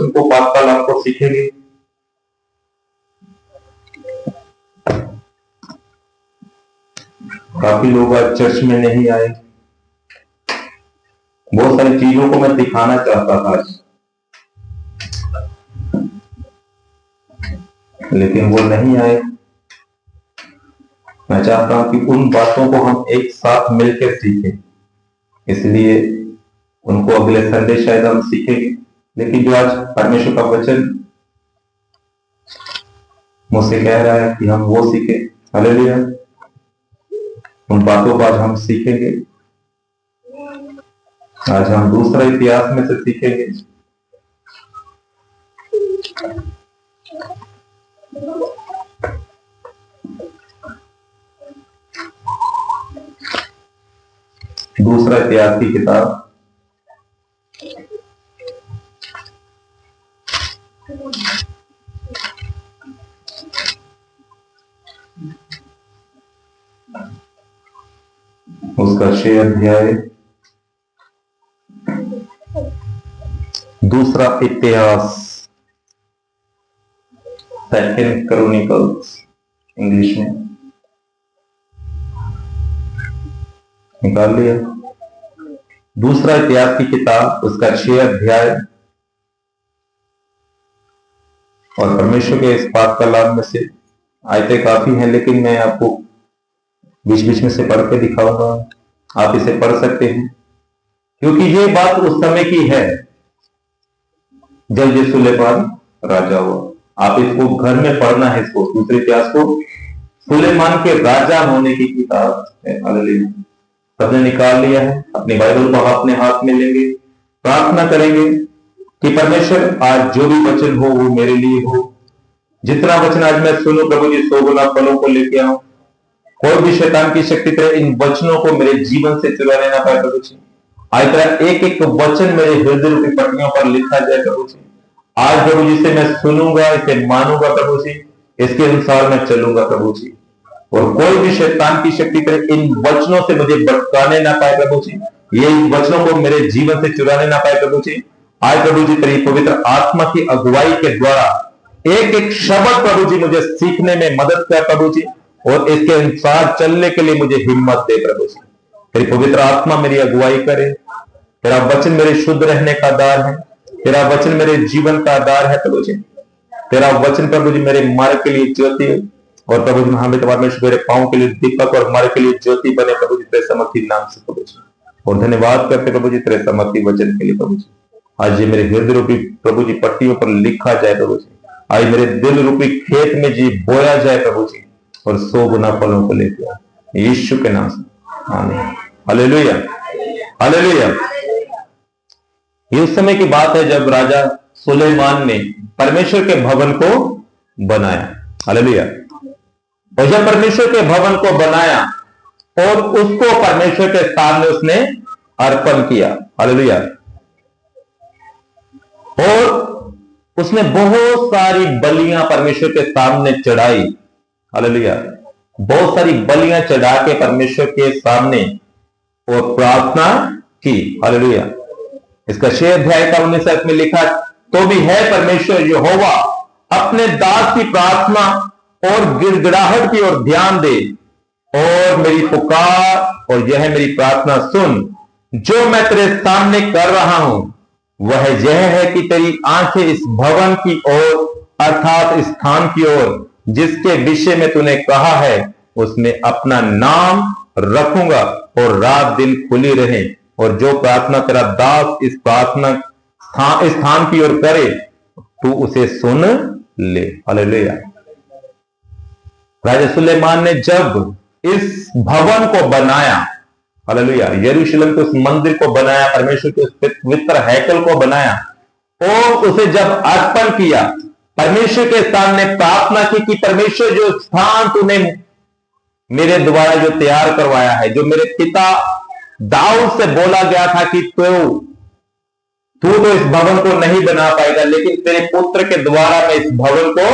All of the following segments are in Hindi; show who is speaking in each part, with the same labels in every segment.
Speaker 1: वचन को, पाक कलाम को सीखेंगे। काफी लोग आज चर्च में नहीं आए। बहुत सारी चीजों को मैं दिखाना चाहता था आज, लेकिन वो नहीं आए। मैं चाहता हूं कि उन बातों को हम एक साथ मिलकर सीखें, इसलिए उनको अगले संडे शायद हम सीखेंगे। लेकिन जो आज परमेश्वर का वचन मुझसे कह रहा है कि हम वो सीखें, हालेलुया, उन बातों को आज हम सीखेंगे। आज हम दूसरा इतिहास में से सीखेंगे। दूसरा इतिहास की किताब उसका 6 अध्याय, दूसरा इतिहास, सेकंड क्रॉनिकल्स इंग्लिश में निकाल लिया। दूसरा इतिहास की किताब उसका 6 अध्याय, और परमेश्वर के इस पाक कलाम में से आयतें काफी हैं, लेकिन मैं आपको बीच बीच में से पढ़ के दिखाऊंगा। आप इसे पढ़ सकते हैं, क्योंकि ये बात उस समय की है जब ये सुलेमान राजा हुआ। आप इसको घर में पढ़ना है, इसको दूसरे इतिहास को। सुलेमान के राजा होने की किताब है। हालेलुया, सबने निकाल लिया है? अपनी बाइबल को अपने हाथ में लेंगे, प्रार्थना करेंगे कि परमेश्वर आज जो भी वचन हो वो मेरे लिए हो। जितना वचन आज मैं सुनूं प्रभु जी, 100 गुना फलों को लेके आऊं। कोई भी शैतान की शक्ति तरह इन वचनों को मेरे जीवन से चुरा लेना पाए प्रभु जी। आज तरह एक एक वचन मेरे हृदय रूपी पट्टियों पर लिखा जाए प्रभु जी। आज प्रभु जी से मैं सुनूंगा, इसे मानूंगा प्रभु जी, इसके अनुसार मैं चलूंगा प्रभु जी। और कोई भी शैतान की शक्ति तरह इन वचनों से मुझे भटकाने ना पाए प्रभु जी। ये इन वचनों को मेरे जीवन से चुराने ना पाए प्रभु जी। आज प्रभु जी तेरी पवित्र आत्मा की अगुवाई के द्वारा एक एक शब्द प्रभु जी मुझे सीखने में मदद कर प्रभु जी, और इसके अनुसार चलने के लिए मुझे हिम्मत दे प्रभु जी। तेरी पवित्र आत्मा मेरी अगुवाई करे। तेरा वचन मेरे शुद्ध रहने का आधार है। तेरा वचन मेरे जीवन का आधार है प्रभु जी। तेरा वचन प्रभु जी मेरे मार्ग के लिए ज्योति है, और प्रभु जी हमें परमेश्वर मेरे पांव के लिए दीपक और मार्ग के लिए ज्योति बने प्रभु जी, तेरे समर्थी नाम से प्रभु जी। और धन्यवाद करते प्रभु जी तेरे समर्थी वचन के लिए प्रभु जी। आज ये मेरे हृदय रूपी प्रभु जी पट्टियों पर लिखा जाए प्रभु जी। आज मेरे दिल रूपी खेत में जी बोया जाए प्रभु जी, और 100 गुना फलों को लेकर आए यीशु के नाम से, आमीन। Hallelujah, hallelujah. ये उस समय की बात है जब राजा सुलेमान ने परमेश्वर के भवन को बनाया। हालेलुया। और जब परमेश्वर के भवन को बनाया और उसको परमेश्वर के सामने उसने अर्पण किया। हालेलुया। और उसने बहुत सारी बलियां परमेश्वर के सामने चढ़ाई। हालेलुया। बहुत सारी बलियां चढ़ा के परमेश्वर के सामने और प्रार्थना की। हालेलुया। इसका 6 अध्याय का 19 में लिखा, तो भी है परमेश्वर यहोवा अपने दास की प्रार्थना और गिड़गिड़ाहट की ओर ध्यान दे, और मेरी पुकार और यह मेरी प्रार्थना सुन। जो मैं तेरे सामने कर रहा हूं वह यह है कि तेरी आंखें इस भवन की ओर, अर्थात स्थान की ओर जिसके विषय में तूने कहा है उसमें अपना नाम रखूंगा, और रात दिन खुली रहे। और जो प्रार्थना तेरा दास इस प्रार्थना स्थान की ओर करे तू उसे सुन ले। हालेलुया। राजा सुलेमान ने जब इस भवन को बनाया, हालेलुया, यरूशलेम के उस मंदिर को बनाया, परमेश्वर के उस पवित्र हैकल को बनाया, और उसे जब अर्पण किया, परमेश्वर के सामने प्रार्थना की कि परमेश्वर जो स्थान तूने मेरे द्वारा जो तैयार करवाया है, जो मेरे पिता दाऊद से बोला गया था कि तू तो इस भवन को नहीं बना पाएगा, लेकिन तेरे पुत्र के द्वारा मैं इस भवन को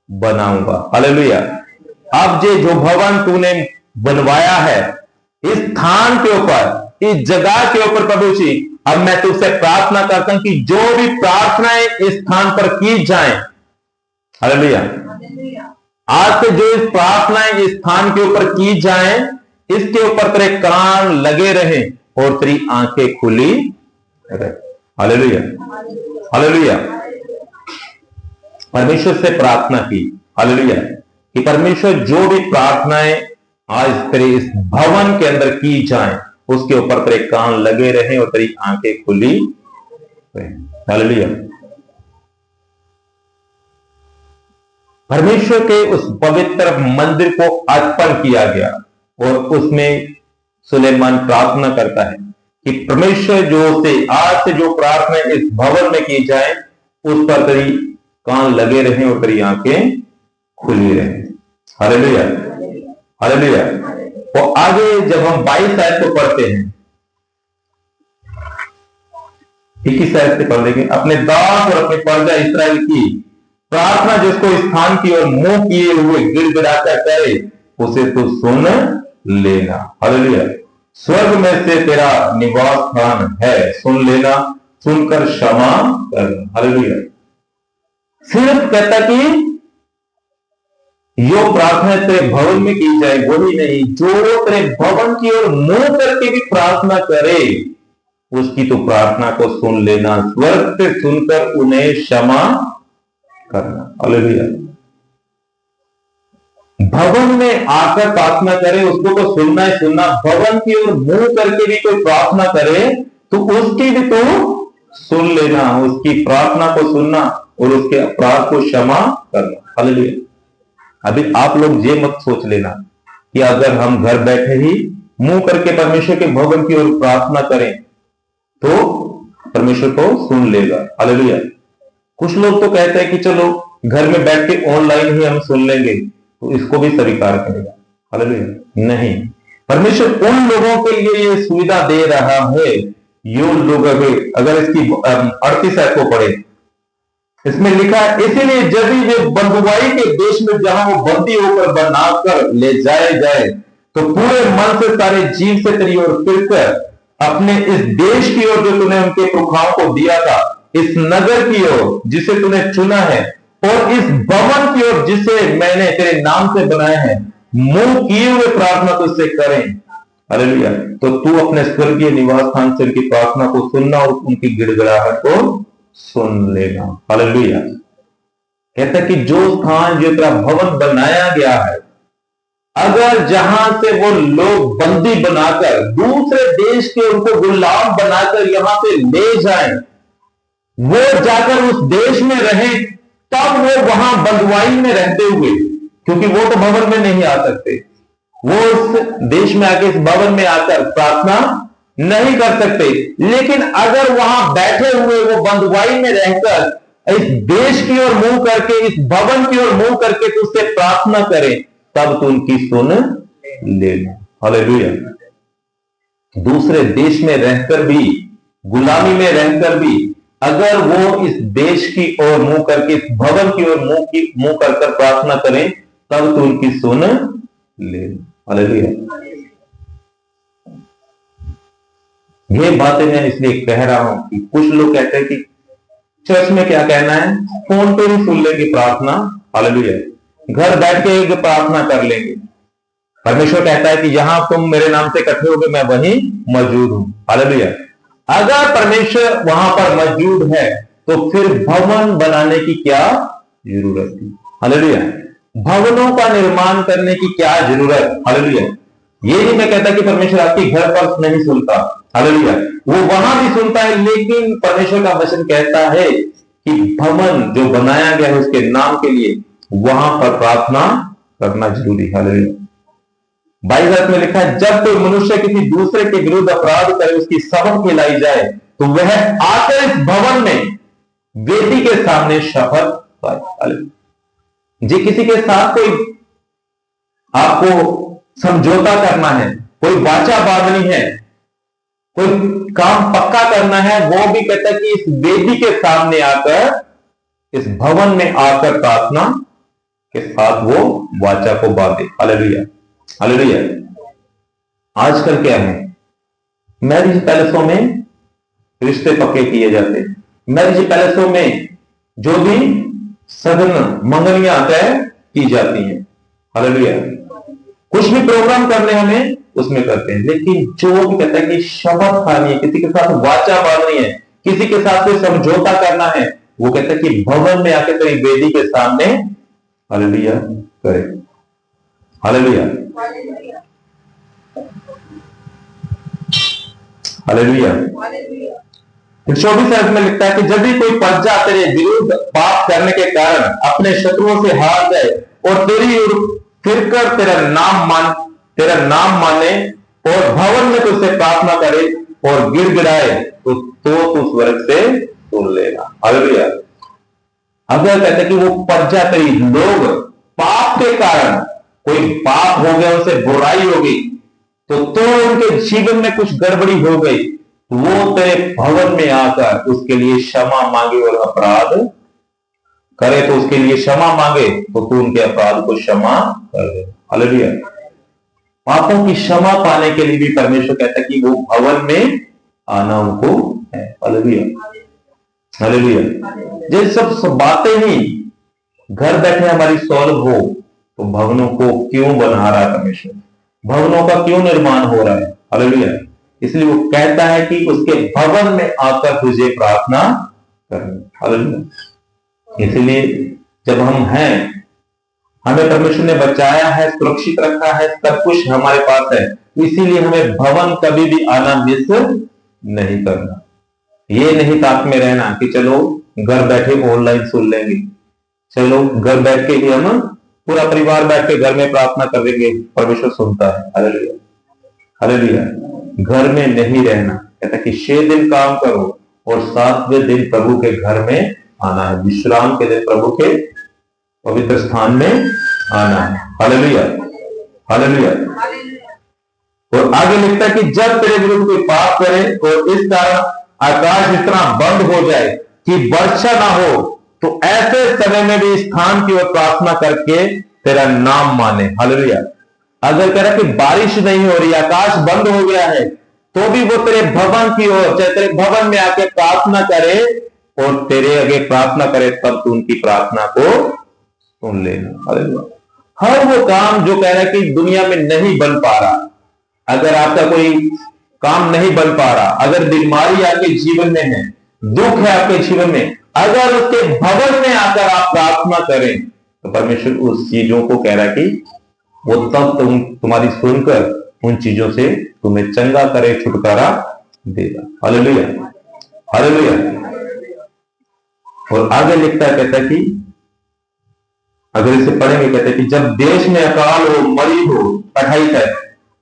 Speaker 1: बनाऊंगा। हालेलुया। अब जो भवन तूने बनवाया है, इस स्थान के ऊपर, इस जगह के ऊपर प्रभु जी अब मैं तुझसे प्रार्थना करता हूं कि जो भी प्रार्थनाएं इस स्थान पर की जाएं, हालेलुया, आज से जो इस प्रार्थनाएं इस स्थान के ऊपर की जाएं, इसके ऊपर तेरे कान लगे रहे और तेरी आंखें खुली रहे। Hallelujah, hallelujah. परमेश्वर से प्रार्थना की, हालेलुया, कि परमेश्वर जो भी प्रार्थनाएं आज तेरे इस भवन के अंदर की जाएं, उसके ऊपर तेरे कान लगे रहे और तेरी आंखें खुली रहे। हालेलुया। परमेश्वर के उस पवित्र मंदिर को अर्पण किया गया और उसमें सुलेमान प्रार्थना करता है कि परमेश्वर जो से आज से जो प्रार्थना इस भवन में की जाए, उस पर तेरी कान लगे रहे और तेरी आंखें खुली रहे। Hallelujah, hallelujah. और आगे जब हम 22 आयत को पढ़ते हैं, 21 आयत से पढ़ लेंगे, अपने दास और अपने प्रजा इस्राएल की प्रार्थना जिसको स्थान की ओर मुंह किए हुए गिड़गिड़ाकर करे, उसे तू सुन लेना। हालेलुया। स्वर्ग में से तेरा निवास स्थान है, सुन लेना, सुनकर क्षमा करना। हालेलुया। सिर्फ कहता कि यो प्रार्थना तेरे भवन में की जाए वही नहीं, जो तेरे भवन की ओर मुंह करके भी प्रार्थना करे, उसकी तो प्रार्थना को सुन लेना, स्वर्ग से सुनकर उन्हें क्षमा करना। हालेलुया। भवन में आकर प्रार्थना करे, उसको तो सुनना ही सुनना, भवन की ओर मुंह करके भी कोई प्रार्थना करे तो उसकी भी तो सुन लेना, उसकी प्रार्थना को सुनना और उसके अपराध को क्षमा करना। हालेलुया। अभी आप लोग ये मत सोच लेना कि अगर हम घर बैठे ही मुंह करके परमेश्वर के भवन की ओर प्रार्थना करें तो परमेश्वर को सुन लेगा। हालेलुया। कुछ लोग तो कहते हैं कि चलो घर में बैठ के ऑनलाइन ही हम सुन लेंगे, तो इसको भी स्वीकार करेगा। हालेलुया। नहीं, परमेश्वर उन लोगों के लिए ये सुविधा दे रहा है, यो लोग अगर इसकी 38 आयत को पढ़े, इसमें लिखा है, इसीलिए जब भी वे बंधुआई के देश में जहां वो बंदी होकर बनाकर ले जाए जाए, तो पूरे मन से सारे जीव से तेरी ओर फिरकर अपने इस देश की ओर जो तूने उनके पुरखाओं को दिया था, इस नगर की ओर जिसे तूने चुना है, और इस भवन की ओर जिसे मैंने तेरे नाम से बनाया है, मुंह किए हुए प्रार्थना तुझसे करें। हालेलुया। तो तू अपने स्वर्गीय निवास स्थान से उनकी प्रार्थना को सुनना और उनकी गिड़गिड़ाहट को सुन लेना। हालेलुया। कहता कि जो स्थान जो तेरा भवन बनाया गया है, अगर जहां से वो लोग बंदी बनाकर दूसरे देश के उनको गुलाम बनाकर यहां से ले जाएं, वो जाकर उस देश में रहे, तब वो वहां बंधुआई में रहते हुए, क्योंकि वो तो भवन में नहीं आ सकते, वो उस देश में आके इस भवन में आकर प्रार्थना नहीं कर सकते, लेकिन अगर वहां बैठे हुए वो बंधुआई में रहकर इस देश की ओर मुंह करके, इस भवन की ओर मुंह करके तुझसे प्रार्थना करें, तब तू उनकी सुन लेना। हालेलुया। दूसरे देश में रहकर भी, गुलामी में रहकर भी, अगर वो इस देश की ओर मुंह करके, इस भवन की ओर मुंह कर प्रार्थना करें, तब तू उनकी सुन लेना। हालेलुया। ये बातें मैं इसलिए कह रहा हूं कि कुछ लोग कहते हैं कि चर्च में क्या कहना है, फोन पे ही सुन लेंगे प्रार्थना। हालेलुया। घर बैठ के एक प्रार्थना कर लेंगे। परमेश्वर कहता है कि जहां तुम मेरे नाम से इकट्ठे होगे मैं वहीं मौजूद हूं। हालेलुया। अगर परमेश्वर वहां पर मौजूद है तो फिर भवन बनाने की क्या जरूरत थी। हालेलुया। भवनों का निर्माण करने की क्या जरूरत। हालेलुया। ये नहीं मैं कहता कि परमेश्वर आपके घर पर नहीं सुनता। हालेलुया। वो वहां भी सुनता है, लेकिन परमेश्वर का वचन कहता है कि भवन जो बनाया गया है उसके नाम के लिए, वहां पर प्रार्थना करना जरूरी है। हालेलुया। 22 में लिखा है, जब कोई मनुष्य किसी दूसरे के विरुद्ध अपराध करे, उसकी सबक खिलाई जाए, तो वह आकर इस भवन में वेदी के सामने शपथ पाए। जी, किसी के साथ कोई आपको समझौता करना है, कोई वाचा बांधनी है, कोई काम पक्का करना है, वो भी कहता है कि इस वेदी के सामने आकर, इस भवन में आकर प्रार्थना के साथ वो वाचा को बांधे। हालेलुया। हालेलुया। आजकल क्या है, मैरिज पैलेसों में रिश्ते पक्के किए जाते हैं। मैरिज पैलेसों में जो भी सघन मंगनियां तय की जाती हैं, हालेलुया, कुछ भी प्रोग्राम करने हमें उसमें करते हैं। लेकिन जो भी कहता है कि शपथ खानी है, किसी के साथ वाचा बांधनी है, किसी के साथ कोई समझौता करना है, वो कहता है कि भवन में आके तेरी वेदी के सामने हालेलुया करे। Hallelujah, hallelujah. 24 में लिखता है कि जब भी कोई प्रजा तेरे विरुद्ध पाप करने के कारण अपने शत्रुओं से हार जाए और तेरी ओर फिरकर तेरा नाम माने और भवन में तुझसे प्रार्थना करे और गिड़गिड़ाए तो तू स्वर्ग से सुन लेना। हालेलुया। अगर कहते कि वो प्रजा तेरी लोग पाप के कारण, कोई पाप हो गया, उनसे बुराई हो गई, तो उनके जीवन में कुछ गड़बड़ी हो गई, वो तेरे भवन में आकर उसके लिए क्षमा मांगे और अपराध करे, तो उसके लिए क्षमा मांगे तो तू उनके अपराध को क्षमा कर दे। हालेलुया। पापों की क्षमा पाने के लिए भी परमेश्वर कहता है कि वो भवन में आना उनको है। Hallelujah, hallelujah. ये सब बातें ही घर बैठे हमारी सॉल्व हो, तो भवनों को क्यों बना रहा है परमेश्वर, भवनों का क्यों निर्माण हो रहा है। हालेलुया। इसलिए वो कहता है कि उसके भवन में आकर तुझे प्रार्थना करनी। हालेलुया। इसलिए जब हम हैं, हमें परमेश्वर ने बचाया है, सुरक्षित रखा है, सब कुछ हमारे पास है, इसीलिए हमें भवन कभी भी आना मिस नहीं करना। ये नहीं ताक में रहना कि चलो घर बैठे ऑनलाइन सुन लेंगे, चलो घर बैठ के ही हम पूरा परिवार बैठ के घर में प्रार्थना करेंगे, परमेश्वर सुनता है। Hallelujah, hallelujah. घर में नहीं रहना, कहता कि 6 दिन काम करो और 7वें दिन प्रभु के घर में आना है, विश्राम के दिन प्रभु के पवित्र स्थान में आना है। Hallelujah, hallelujah. और आगे लिखता है कि जब तेरे विरुद्ध कोई पाप करे और इस कारण आकाश इतना बंद हो जाए कि वर्षा ना हो, तो ऐसे समय में भी स्थान की ओर प्रार्थना करके तेरा नाम माने। हालेलुया। अगर कह रहा कि बारिश नहीं हो रही, आकाश बंद हो गया है, तो भी वो तेरे भवन की ओर, चाहे तेरे भवन में आके प्रार्थना करे और तेरे आगे प्रार्थना करे, तब तू उनकी प्रार्थना को सुन लेना। हालेलुया। हर वो काम जो कह रहा है कि दुनिया में नहीं बन पा रहा, अगर आपका कोई काम नहीं बन पा रहा, अगर बीमारी आपके जीवन में है, दुख है आपके जीवन में, अगर उसके भवन में आकर आप प्रार्थना करें, तो परमेश्वर उस चीजों को कह रहा है कि वो तब तुम्हारी सुनकर उन चीजों से तुम्हें चंगा करे, छुटकारा देगा। Hallelujah, hallelujah. और आगे लिखता है, कहता है कि अगर इसे पढ़ेंगे, कहते हैं कि जब देश में अकाल हो, मरी हो, 28 है,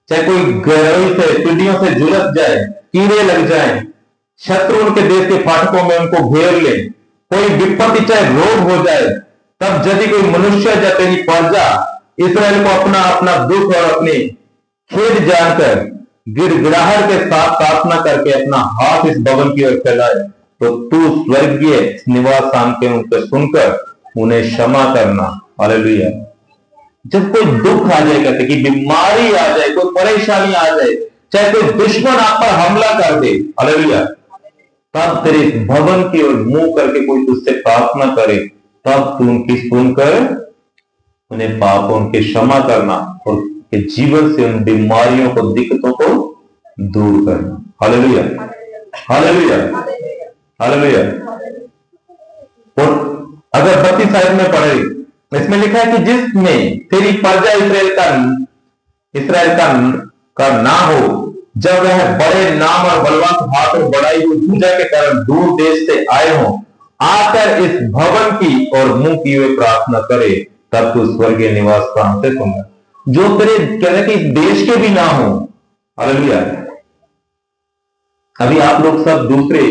Speaker 1: चाहे कोई गहराई से टिड्डियों से झुलस जाए, कीड़े लग जाए, शत्रु उनके देश के फाटकों में उनको घेर ले, कोई विपत्ति चाहे रोग हो जाए, तब यदि कोई मनुष्य या तेरी प्रजा इसराइल को अपना अपना दुख और अपने खेद जानकर गिड़गिड़ाहट के साथ प्रार्थना करके अपना हाथ इस भवन की ओर फैलाए, तो तू स्वर्गीय निवास स्थान के उनके सुनकर उन्हें क्षमा करना। हालेलुया। जब कोई दुख आ जाए, कहते कि बीमारी आ जाए, कोई परेशानी आ जाए, चाहे कोई दुश्मन आप पर हमला कर दे, हालेलुया, तब तेरे भवन की ओर मुंह करके कोई तुझसे प्रार्थना करे, तब तू उनकी सुनकर उन्हें पापों के क्षमा करना और के जीवन से उन बीमारियों को, दिक्कतों को दूर करना। Hallelujah, hallelujah, hallelujah. और अगर 32 आयत में पढ़े, इसमें लिखा है कि जिसमें तेरी प्रजा इस्राएल का ना हो, जब वह बड़े नाम और बलवंत हाथ और बढ़ाई हुई पूजा के कारण दूर देश से आए हों, आकर इस भवन की और मुंह की हुए प्रार्थना करे, तब तू स्वर्गीय निवास स्थान से सुनना। जो तेरे कह रहे कि इस देश के भी ना हो। हालेलुया। अभी आप लोग सब दूसरे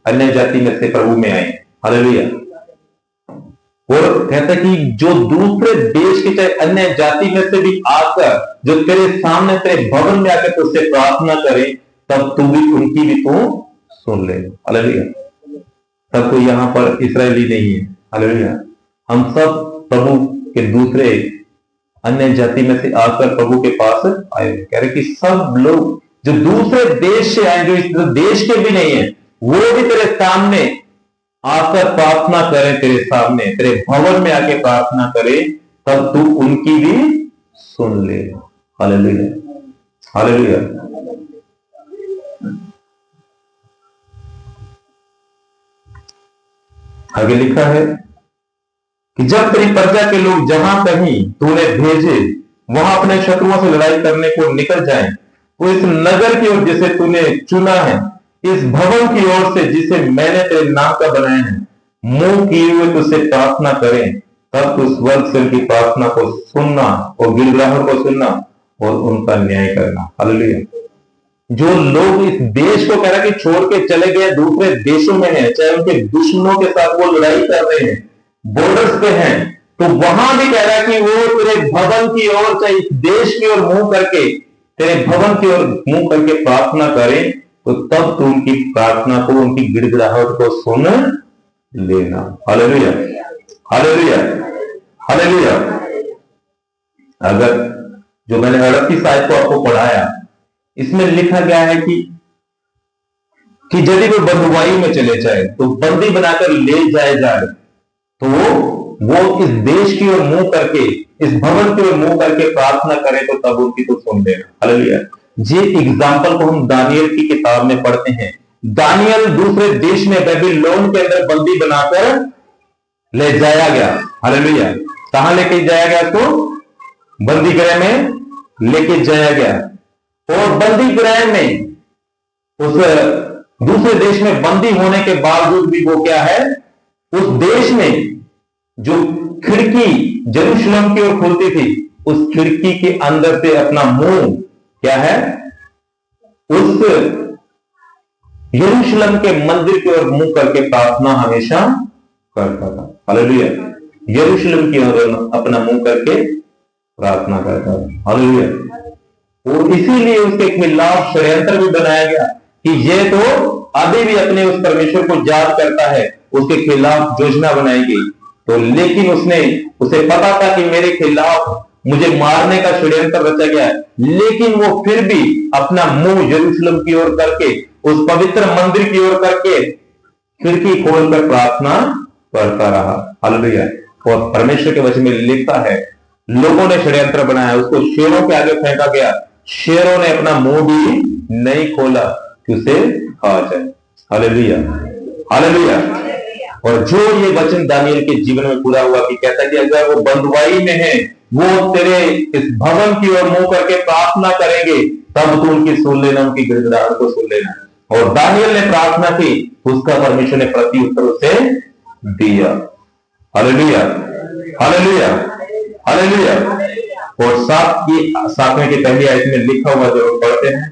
Speaker 1: अन्य जाति में से प्रभु में आए। हालेलुया। और कहता है कि जो दूसरे देश के, चाहे अन्य जाति में से भी आकर जो तेरे सामने तेरे भवन में आकर तुझसे प्रार्थना करे, तब तू भी उनकी भी तू सुन ले। हालेलुया। तब कोई यहां पर इस्राएली नहीं है। हालेलुया। हम सब प्रभु के दूसरे अन्य जाति में से आकर प्रभु के पास आए। कह रहे कि सब लोग जो दूसरे देश से आए, जो इस देश के भी नहीं है, वो भी तेरे सामने आकर प्रार्थना करें, तेरे सामने तेरे भवन में आके प्रार्थना करें, तब तू उनकी भी सुन ले। Hallelujah, hallelujah. आगे लिखा है कि जब तेरी प्रजा के लोग जहां कहीं तूने भेजे वहां अपने शत्रुओं से लड़ाई करने को निकल जाएं, तो इस नगर की ओर जिसे तूने चुना है, इस भवन की ओर से जिसे मैंने तेरे नाम का बनाया है, मुंह किए हुए तुझसे प्रार्थना करें, तब उस वर्ग से उनकी प्रार्थना को सुनना और गिड़गिड़ाहट को सुनना और उनका न्याय करना। हालेलुया। जो लोग इस देश को कह रहा है कि छोड़ के चले गए, दूसरे देशों में हैं, चाहे उनके दुश्मनों के साथ वो लड़ाई कर रहे हैं, बॉर्डर्स पे हैं, तो वहां भी कह रहा है कि वो तेरे भवन की ओर, चाहे इस देश की ओर मुंह करके, तेरे भवन की ओर मुंह करके प्रार्थना करें, तो तब तू उनकी प्रार्थना को, उनकी गिड़गिड़ाहट को सुन लेना। Hallelujah, hallelujah, hallelujah. अगर जो मैंने 38 आयत को आपको पढ़ाया, इसमें लिखा गया है कि यदि कोई बंधुआई में चले जाए तो बंदी बनाकर ले जाए जाए, तो वो इस देश की ओर मुंह करके, इस भवन की ओर मुंह करके प्रार्थना करे, तो तब उनकी तो सुन देना। हालेलुया। ये एग्जाम्पल को हम दानियल की किताब में पढ़ते हैं। दानियल दूसरे देश में बेबीलोन के अंदर बंदी बनाकर ले जाया गया। हालेलुया। कहां लेके जाया गया? तो बंदी गृह में लेके जाया गया, और बंदी गृह में, उस दूसरे देश में बंदी होने के बावजूद भी वो क्या है, उस देश में जो खिड़की यरूशलेम की ओर खुलती थी, उस खिड़की के अंदर से अपना मुंह क्या है, उस यरूशलेम के मंदिर की ओर मुंह करके प्रार्थना हमेशा करता था। हालेलुया। यरूशलेम की ओर अपना मुंह करके प्रार्थना करता था। हालेलुया। और इसीलिए उसके खिलाफ षड्यंत्र भी बनाया गया कि ये तो अभी भी अपने उस परमेश्वर को याद करता है, उसके खिलाफ योजना बनाई गई। तो लेकिन उसे पता था कि मेरे खिलाफ मुझे मारने का षड्यंत्र रचा गया है, लेकिन वो फिर भी अपना मुंह यरूशलेम की ओर करके, उस पवित्र मंदिर की ओर करके खिड़की खोलकर प्रार्थना करता रहा। हालेलुया। और परमेश्वर के वचन में लिखता है, लोगों ने षड्यंत्र बनाया, उसको शेरों के आगे फेंका गया, शेरों ने अपना मुंह भी नहीं खोला कि उसे खा जाए। Hallelujah, hallelujah. और जो ये वचन दानियल के जीवन में पूरा हुआ कि कहता है कि अगर वो बंधुआई में है, वो तेरे इस भवन की ओर मुंह करके प्रार्थना करेंगे, तब तू उनकी सुन लेना, उनकी गिड़गिड़ाहट को सुन लेना। और दानियल ने प्रार्थना की, उसका परमेश्वर ने प्रति उत्तर उसे दिया। Hallelujah, hallelujah, hallelujah. और 7वें की पहली आयत में लिखा हुआ जो पढ़ते हैं,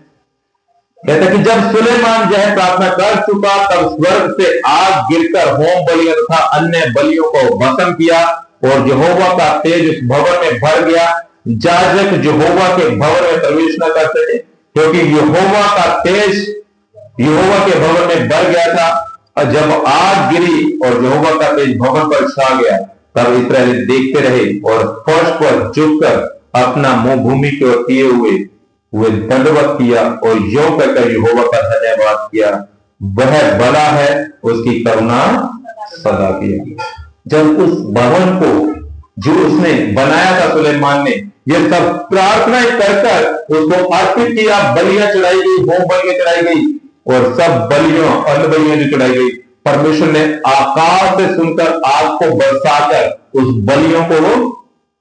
Speaker 1: कहता है कि जब सुलेमान यह प्रार्थना कर चुका, तब स्वर्ग से आग गिरकर होम बलियों तथा अन्य बलियों को भस्म किया, और यहोवा का तेज उस भवन में भर गया। याजक यहोवा के भवन में प्रवेश न कर सके, क्योंकि यहोवा का तेज यहोवा के भवन में भर गया था। और जब आग गिरी और यहोवा का तेज भवन पर छा गया, तब इस्राएली देखते रहे और फर्श पर झुककर अपना मुंह भूमि की ओर किए हुए दंडवत किया, और यो कहकर यहोवा का धन्यवाद किया, वह बड़ा है, उसकी करुणा सदा की। जब उस भवन को जो उसने बनाया था सुलेमान ने, ये सब प्रार्थनाएं कर उसको अर्पित किया, बलियां चढ़ाई गई, होम बलियां चढ़ाई गई, और सब बलियों, अन्न बलियां जो चढ़ाई गई, परमेश्वर ने आकाश से सुनकर आग को बरसाकर उस बलियों को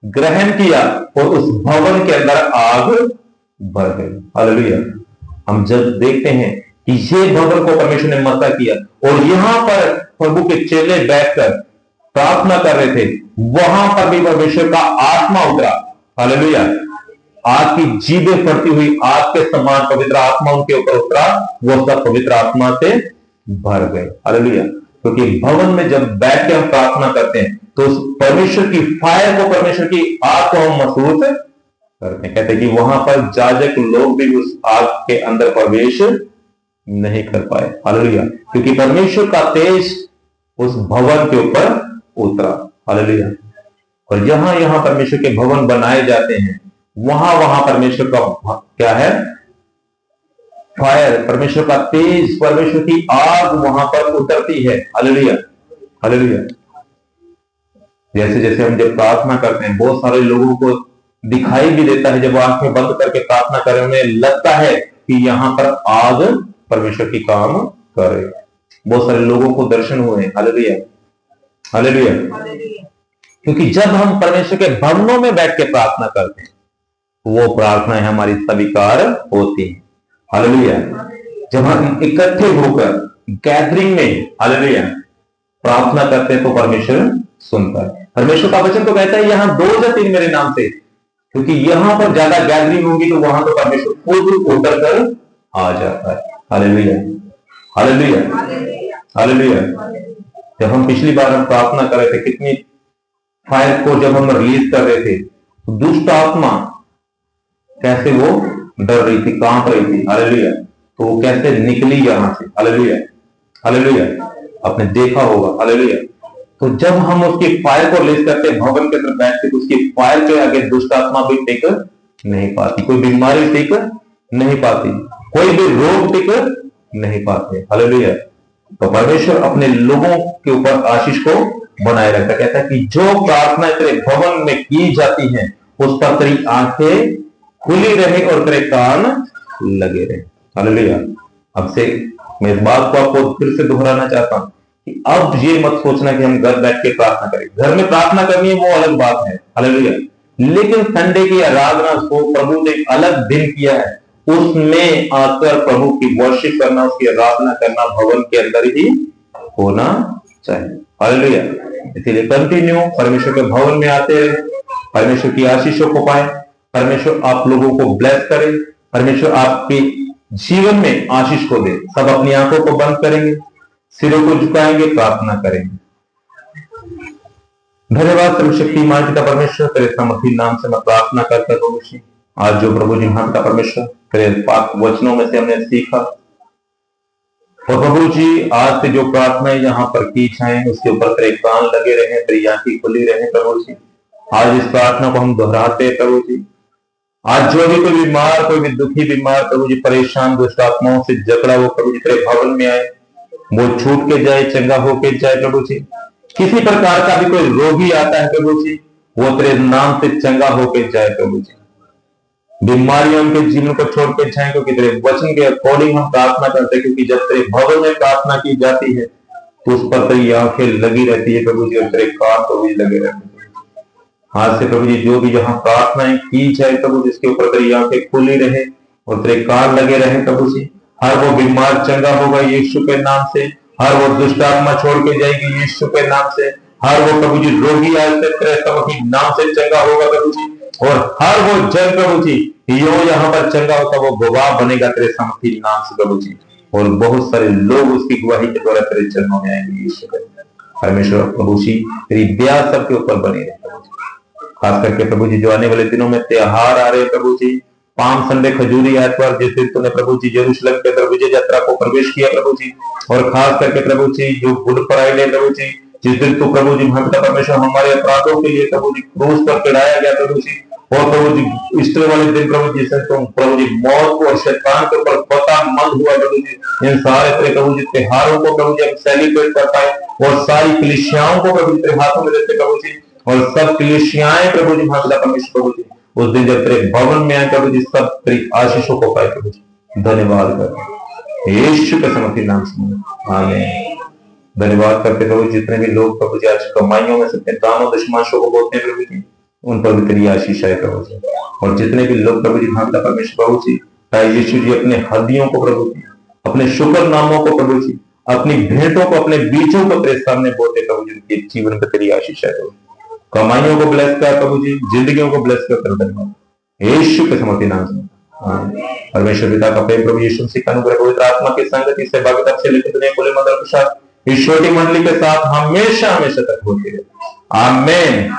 Speaker 1: ग्रहण किया, और उस भवन के अंदर आग भर गई। हालेलुया। हम जब देखते हैं कि ये भवन को परमेश्वर ने मसा किया, और यहां पर प्रभु के चेले बैठकर प्रार्थना कर रहे थे, वहां पर भी परमेश्वर का आत्मा उतरा। हालेलुया। आग की जीभें फटती हुई आग के समान पवित्र आत्मा उनके ऊपर उतरा, वो सब पवित्र आत्मा से भर गए। हालेलुया। क्योंकि भवन में जब बैठ के हम प्रार्थना करते हैं, तो उस परमेश्वर की फायर को, परमेश्वर की आग को हम महसूस करते हैं। कहते हैं कि वहां पर याजक लोग भी उस आग के अंदर प्रवेश नहीं कर पाए। हालेलुया। क्योंकि परमेश्वर का तेज उस भवन के ऊपर उतरा। हालेलुया। और यहां परमेश्वर के भवन बनाए जाते हैं, वहां परमेश्वर का क्या है, फायर, परमेश्वर का तेज, परमेश्वर की आग वहां पर उतरती है। Hallelujah, hallelujah. जैसे जैसे हम जब प्रार्थना करते हैं, बहुत सारे लोगों को दिखाई भी देता है, जब आंखें बंद करके प्रार्थना करें, उन्हें लगता है कि यहां पर आग परमेश्वर की काम कर रही है। बहुत सारे लोगों को दर्शन हुए हैं। Hallelujah, hallelujah. क्योंकि जब हम परमेश्वर के भवनों में बैठ के प्रार्थना करते हैं, वो प्रार्थनाएं हमारी स्वीकार होती हैं। हालेलुया। जब हम इकट्ठे होकर गैदरिंग में, हालेलुया, प्रार्थना करते हैं तो परमेश्वर सुनता है। परमेश्वर का वचन तो कहता है यहां 2 या 3 मेरे नाम से, क्योंकि यहां पर ज्यादा गैदरिंग होगी तो वहां तो परमेश्वर खुद उतर कर आ जाता है। Hallelujah, hallelujah, hallelujah. जब हम पिछली बार हम प्रार्थना कर रहे थे, कितनी फायर को जब हम रिलीज कर रहे थे, तो दुष्ट आत्मा कैसे वो डर रही थी, कांप रही थी। हालेलुया। तो वो कैसे निकली यहां से। Hallelujah, hallelujah. आपने देखा होगा। हालेलुया। तो जब हम उसकी फायर को रिलीज करते हैं भवन के अंदर बैठ के, तो उसकी फायर के आगे दुष्ट आत्मा भी टिक नहीं पाती, कोई बीमारी टिक नहीं पाती, कोई भी रोग टिक नहीं पाते। हालेलुया। तो परमेश्वर अपने लोगों के ऊपर आशीष को बनाए रखता है। कहता है कि जो प्रार्थना तेरे भवन में की जाती है, उस पर तेरी आंखें खुली रहे और तेरे कान लगे रहे। हालेलुया। अब से मैं इस बात को आपको फिर से दोहराना चाहता हूं कि अब ये मत सोचना कि हम घर बैठ के प्रार्थना करें। घर में प्रार्थना करनी है वो अलग बात है। हालेलुया। लेकिन संडे की आराधना को प्रभु ने एक अलग दिन किया है, उसमें आकर प्रभु की वर्शिप करना, उसकी आराधना करना भवन के अंदर ही होना चाहिए। हालेलुया। इसीलिए कंटिन्यू परमेश्वर के भवन में आते रहे, परमेश्वर की आशीषों को पाए, परमेश्वर आप लोगों को ब्लेस करे, परमेश्वर आपके जीवन में आशीष को दे। सब अपनी आंखों को बंद करेंगे, सिरों को झुकाएंगे, प्रार्थना करेंगे। धन्यवाद सर्वशक्तिमान पिता परमेश्वर, तेरे सामर्थी नाम से मैं प्रार्थना करता हूं प्रभु जी। आज जो प्रभु जी महान पिता परमेश्वर तेरे पाक वचनों में से हमने सीखा, और प्रभु जी आज से जो प्रार्थनाएं यहाँ पर की जाए, उसके ऊपर तेरे कान लगे रहे, तेरी आंखें खुली रहे प्रभु जी। आज इस प्रार्थना को हम दोहराते प्रभु जी। आज जो भी कोई बीमार, कोई भी दुखी बीमार प्रभु जी, परेशान दुष्ट आत्माओं से जकड़ा वो प्रभु जी तेरे भवन में आए, वो छूट के जाए, चंगा होके जाए प्रभु जी। किसी प्रकार का भी कोई रोगी आता है प्रभु जी, वो तेरे नाम से चंगा होके जाए प्रभु जी। बीमारियों के जीवन को छोड़ के जाए, क्योंकि तेरे वचन के अकॉर्डिंग हम प्रार्थना करते हैं। क्योंकि जब तेरे भवन में प्रार्थना की जाती है तो उस पर तेरी आंखें लगी रहती है प्रभु जी, और तेरे कान तो भी लगे रहते हैं। आज से प्रभु जी जो भी यहाँ प्रार्थनाएं की जाए प्रभु, जिसके ऊपर तेरी आंखें खुली रहे और तेरे कान लगे रहे प्रभु जी, हर वो बीमार चंगा होगा यीशु के नाम से, हर वो दुष्ट आत्मा छोड़ के जाएगी यीशु के नाम से, हर वो प्रभु जी रोगी आज से तेरे समर्थी नाम से चंगा होगा प्रभु जी, और हर वो जन प्रभु जी यो यहाँ पर चंगा होगा, वो गवाह बनेगा तेरे समर्थी नाम से प्रभु जी। और बहुत सारे लोग उसकी गवाही के द्वारा तेरे चरणों में आएंगे यीशु के। परमेश्वर प्रभु जी तेरी दया सबके ऊपर बनी रहे प्रभु जी। खास करके प्रभु जी जो आने वाले दिनों में त्योहार आ रहे हैं प्रभु जी, पाम संडे, खजूरी एतवार, जिस दिन तूने प्रभु जी यरूशलेम के अंदर विजय यात्रा को प्रवेश किया प्रभु जी, और खास करके प्रभु जी जो गुड फ्राइडे प्रभु जी, जिस दिन तो प्रभु जी महापिता परमेश्वर हमारे अपराधों के लिए प्रभु जी क्रूस पर चढ़ाया गया प्रभु जी, और प्रभु जी ईस्टर वाले दिन प्रभु जी से तुम प्रभु जी मौत को और शैतान के ऊपर पता मंद हुआ प्रभु जी। इन सारे तेरे प्रभु जी त्योहारों को प्रभु जी हम सेलिब्रेट कर पाए, और सारी कलीसियाओं को प्रभु जी तेरे हाथों में देते प्रभु जी, और सब कलीसियाएं प्रभु जी महापिता परमेश्वर प्रभु जी उस दिन जब तेरे भवन में आए प्रभु जी, सब तेरी आशीषों को पाए प्रभु जी। धन्यवाद कर यीशु के समर्थी नाम से आमीन। धन्यवाद करते प्रभु, जितने भी लोग प्रभु जी आज कमाइयों में से दानों दशमांशों को बोलते हैं प्रभु जी, उन पर भी तेरी आशीष है प्रभु जी। और जितने भी लोग प्रभु जी महापिता परमेश्वर प्रभु जी, यीशु जी अपने हदियों को प्रभु जी, अपने शुक्र नामों को प्रभु जी, अपनी भेंटों को, अपने बीजों को तेरे सामने बोलते प्रभु जी, उनके जीवन पर तेरी आशीष है प्रभु। कमाइयों को ब्लेस कर प्रभु जी, जिंदगियों को ब्लेस कर धन्यवाद यीशु के समर्थी नाम से। परमेश्वर पिता का प्रेम प्रभु यीशु मसीह का अनुग्रह पवित्र आत्मा की संगति से भागीदार से लेकर दुनिया खुले मंदिर प्रसाद ईश्वर की मंडली के साथ हमेशा हमेशा तक होती रहे। आमीन।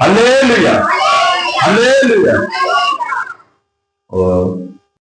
Speaker 1: Hallelujah, hallelujah. और